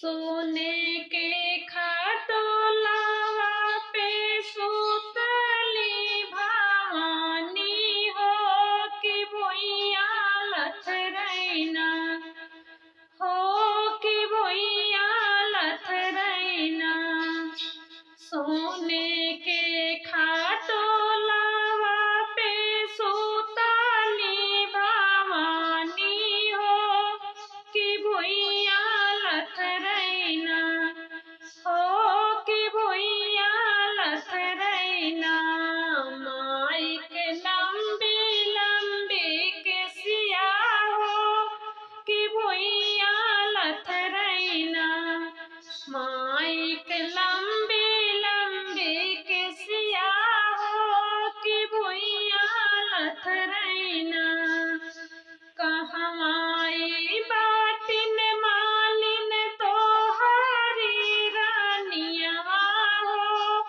सोने के खटोलावा पे सुतली भवानी हो कि भुइया लथरैना हो कि भुइया लथरैना। सोने के खटोलावा पे सुतली भवानी हो कि भुइया लथरैना हो कि भुइया लथरैना। माई के लंबी लंबी केसिया हो कि भुइया लथरैना। माई के लंबी लंबी केसिया हो कि भुइया लथरैना। कहवाई बाटिन मालिन तोहरी रानियवा हो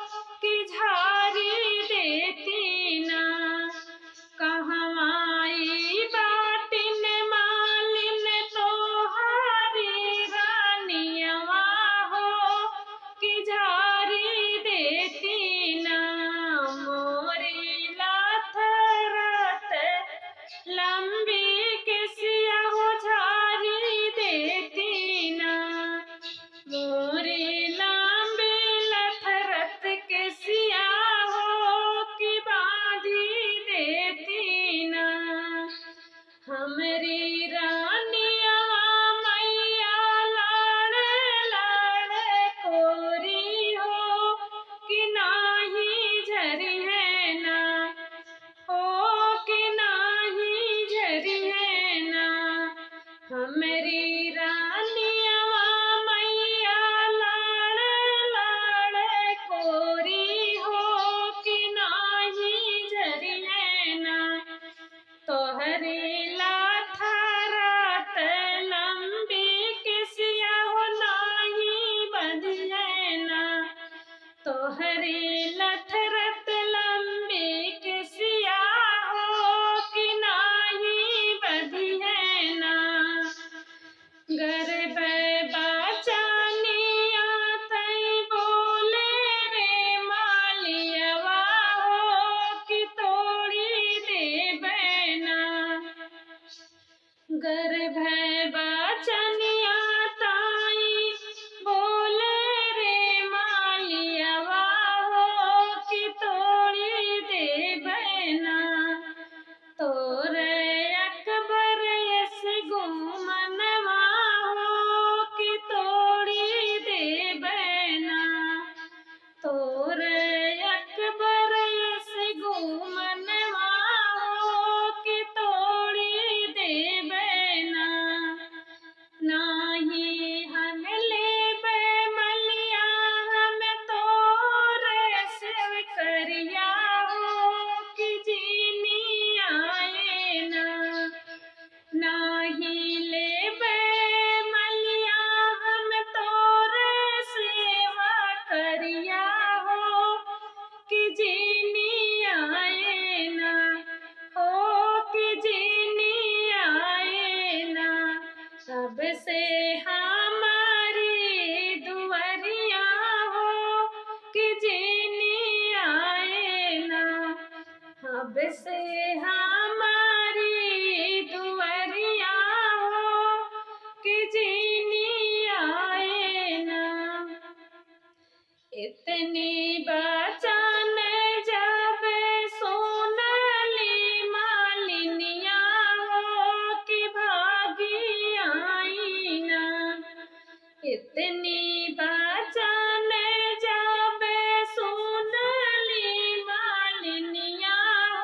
कि झारी देती ना। कहवाई बाटिन मालिन तोहरी रानियवा हो कि झारी देती ना। मोरी लथरत लंबी केसिया हो झारी देती ना। मोरी लंबी लथरत केसिया हो कि बांधी देती ना। हमरी रानियवा मैया लाड़ लाड़ कोरी हो कि नाही झरी है ना हो कि नाही झरी है ना। हमरी रानियवा मैया लाड़ लाड़ कोरी हो कि नाही झरी है ना। तोहरी लथरत लंबी केसिया हो नाही बंधिए ना। तोहरी लथरत लंबी केसिया हो कि नाही बंधिए ना। गर्भ बचनिया तई बोले रे मालियवा हो कि तोड़ी देबै ना। गर्भ बचनिया ताई बोले रे मालियवा हो कि तोड़ी देबै ना। तोरे अकबर यस गुमनवा हो कि तोड़ी देबै ना। तोरे अकबर यस गुमनवा हो कि तोड़ी देबै ना। नाही हम लेबै मलिया हम तोरे सेव करिया हो कि जीनी आए ना। नाही लेबै मलिया हम तोरे सेवा करिया हो कि जीनी आए ना हो कि जीनी आए ना। सबसे हमारी दुआरिया हो कि जीनी आए ना। अब से हमारी दुआरिया हो कि जीनी आए ना। इतनी बचन जब सोनली मालिनिया हो कि भागी आई ना। इतनी बचन जब सोनली मालिनिया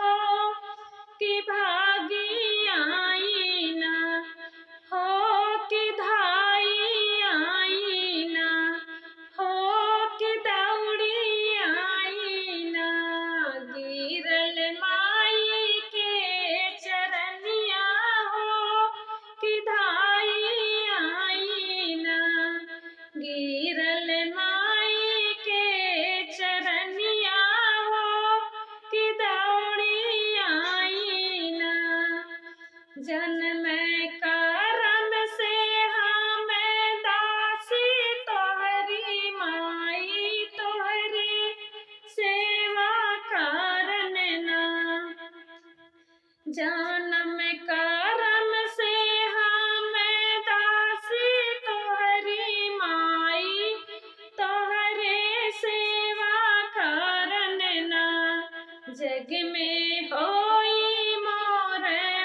हो कि भागी आई ना हो कि धाई आई ना हो कि दौड़ी आई ना। गिरल माई के चरनिया हो कि धाई आई ना। में होई मोर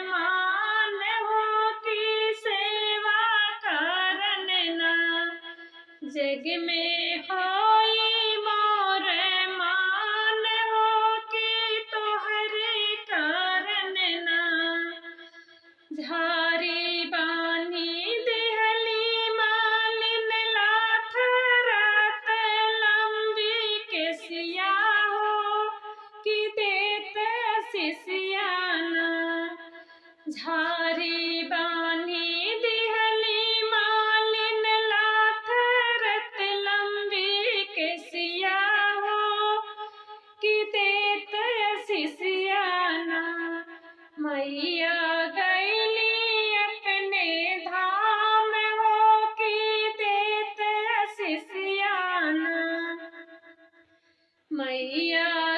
मान हो की सेवा करन ना। जग में होई मोर मान हो की तोहरे करन ना। झारी बानी देहली मालिन लाथ रात लंबी केसिया हो कि देत सिसियाना। झारी बानी देहली मालिन लाथ रात लंबी केसिया हो कि देत सिसियाना। मैया गैली अपने धाम हो की देत सिसियाना। मैया